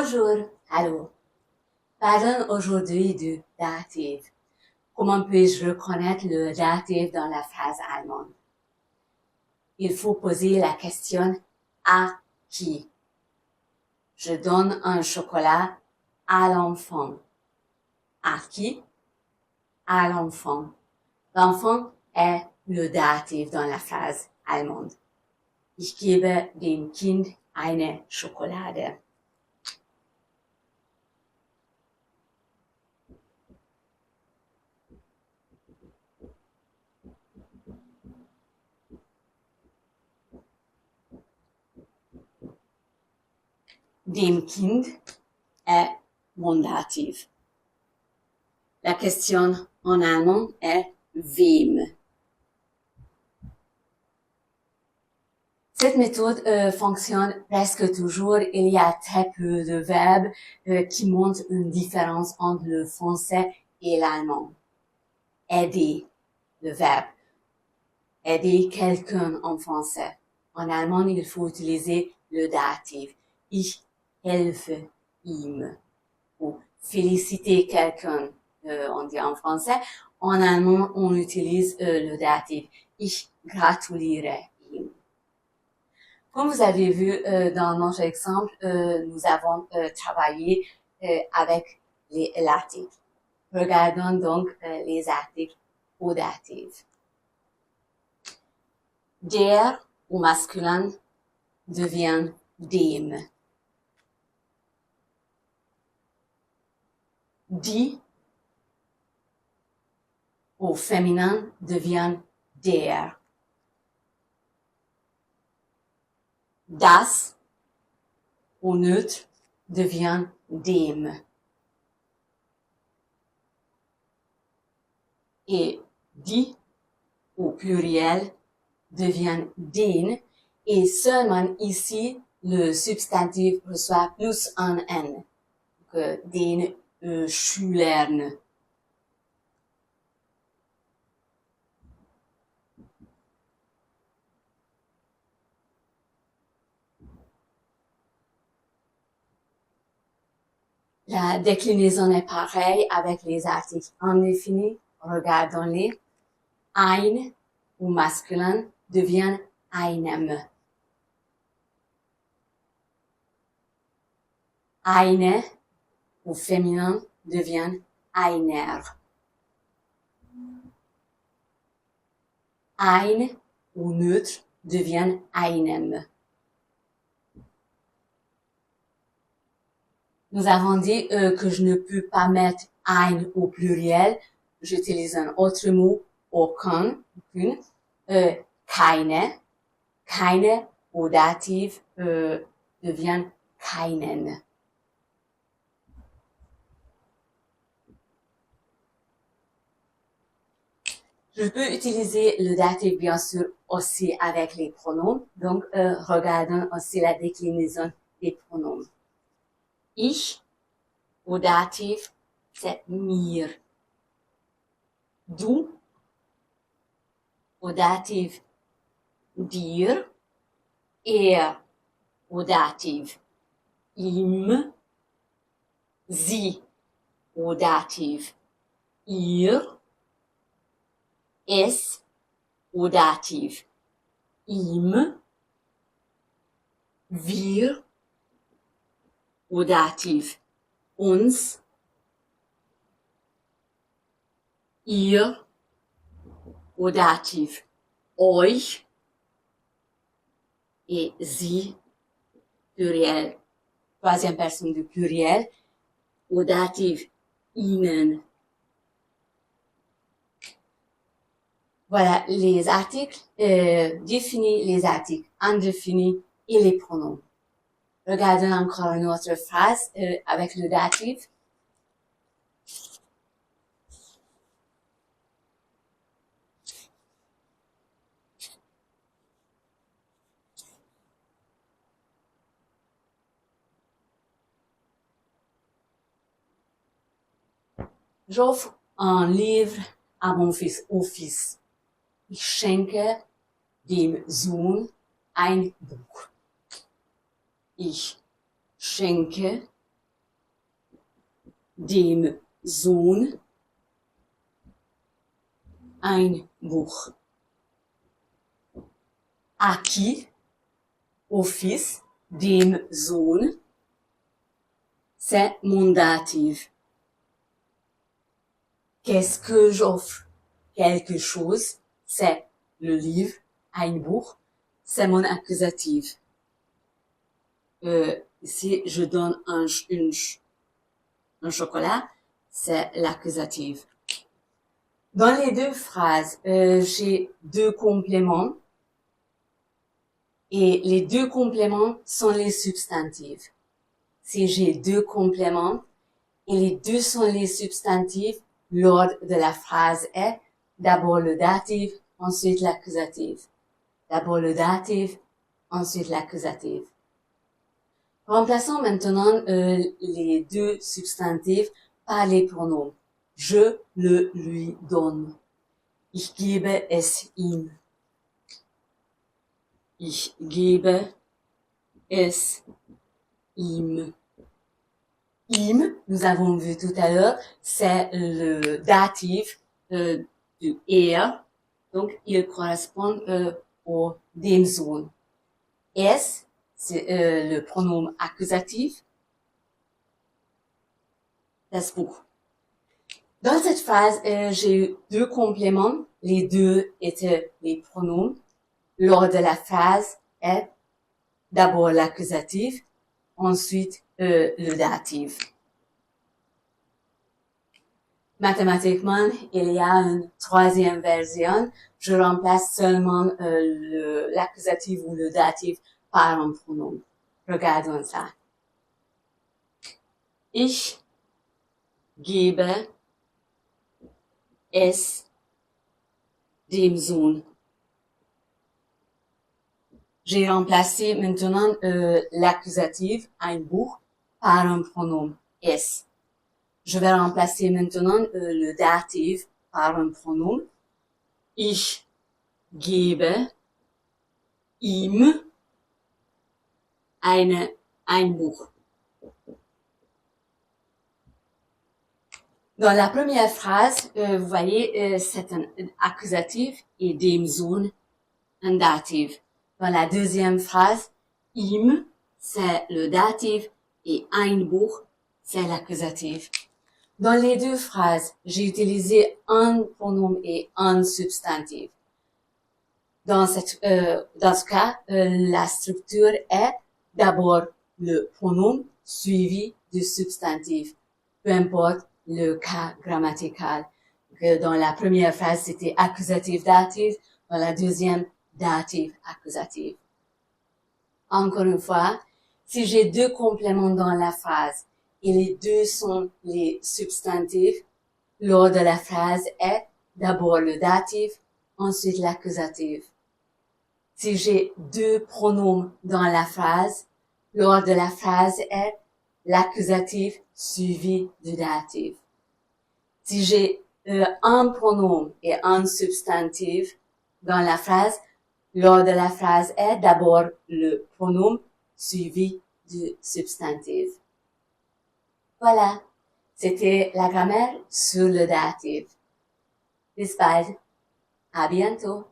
Bonjour, allô. Parlons aujourd'hui du datif. Comment puis-je reconnaître le datif dans la phrase allemande? Il faut poser la question à qui? Je donne un chocolat à l'enfant. À qui? À l'enfant. L'enfant est le datif dans la phrase allemande. Ich gebe dem Kind eine Schokolade. Dem Kind est mon datif. La question en allemand est wem. Cette méthode fonctionne presque toujours. Il y a très peu de verbes qui montrent une différence entre le français et l'allemand. Aider, le verbe. Aider quelqu'un en français. En allemand, il faut utiliser le datif. Ich helfe ihm. Ou féliciter quelqu'un, on dit en français. En allemand, on utilise le datif. Ich gratuliere ihm. Comme vous avez vu dans notre exemple, nous avons travaillé avec l'article. Regardons donc les articles au datif. Der au masculin devient dem. Die au féminin devient der. Das au neutre devient dem. Et die au pluriel devient den. Et seulement ici, le substantif reçoit plus un N. Donc, den Schülern. La déclinaison est pareille avec les articles indéfinis. Regardons-les. Ein au masculin devient einem. Eine au féminin devient einer. Ein au neutre devient einem. Nous avons dit que je ne peux pas mettre ein au pluriel. J'utilise un autre mot, aucun, aucune. Keine. Keine au datif devient keinen. Je peux utiliser le datif bien sûr aussi avec les pronoms. Donc, regardons aussi la déclinaison des pronoms. Ich au datif, c'est mir. Du au datif, dir. Er au datif, ihm. Sie au datif, ihr. Es au datif, ihm. Wir au datif, uns. Ihr au datif, euch. Et sie, pluriel, troisième personne du pluriel, au datif, ihnen. Voilà les articles définis, les articles indéfinis et les pronoms. Regardons encore une autre phrase avec le datif. J'offre un livre à mon fils, au fils. Ich schenke dem Sohn ein Buch. Ich schenke dem Sohn ein Buch. À qui? Au fils, dem Sohn. C'est mon datif. Qu'est-ce que j'offre? Quelque chose. C'est le livre, ein Buch. C'est mon accusatif. Ici, je donne un chocolat. C'est l'accusatif. Dans les deux phrases, j'ai deux compléments. Et les deux compléments sont les substantifs. Si j'ai deux compléments et les deux sont les substantifs, l'ordre de la phrase est d'abord le datif, ensuite l'accusatif. D'abord le datif, ensuite l'accusatif. Remplaçons maintenant les deux substantifs par les pronoms. Je le lui donne. Ich gebe es ihm. Ich gebe es ihm. Ihm, nous avons vu tout à l'heure, c'est le datif du er. Donc, il correspond au dem Sohn. Es, c'est le pronom accusatif. Das Buch. Dans cette phrase, j'ai eu deux compléments. Les deux étaient les pronoms. L'ordre de la phrase est d'abord l'accusatif, ensuite le datif. Mathématiquement, il y a une troisième version. Je remplace seulement l'accusatif ou le datif par un pronom. Regardons ça. Ich gebe es dem Sohn. J'ai remplacé maintenant l'accusatif, ein Buch, par un pronom, es. Je vais remplacer maintenant le datif par un pronom. Ich gebe ihm ein Buch. Dans la première phrase, vous voyez, c'est un accusatif et dem Sohn un datif. Dans la deuxième phrase, ihm, c'est le datif et ein Buch, c'est l'accusatif. Dans les deux phrases, j'ai utilisé un pronom et un substantif. Dans ce cas, la structure est d'abord le pronom suivi du substantif, peu importe le cas grammatical. Dans la première phrase, c'était accusatif-datif. Dans la deuxième, datif-accusatif. Encore une fois, si j'ai deux compléments dans la phrase et les deux sont les substantifs, l'ordre de la phrase est d'abord le datif, ensuite l'accusatif. Si j'ai deux pronoms dans la phrase, l'ordre de la phrase est l'accusatif suivi du datif. Si j'ai un pronom et un substantif dans la phrase, l'ordre de la phrase est d'abord le pronom suivi du substantif. Voilà, c'était la grammaire sur le datif. Bis bald. À bientôt.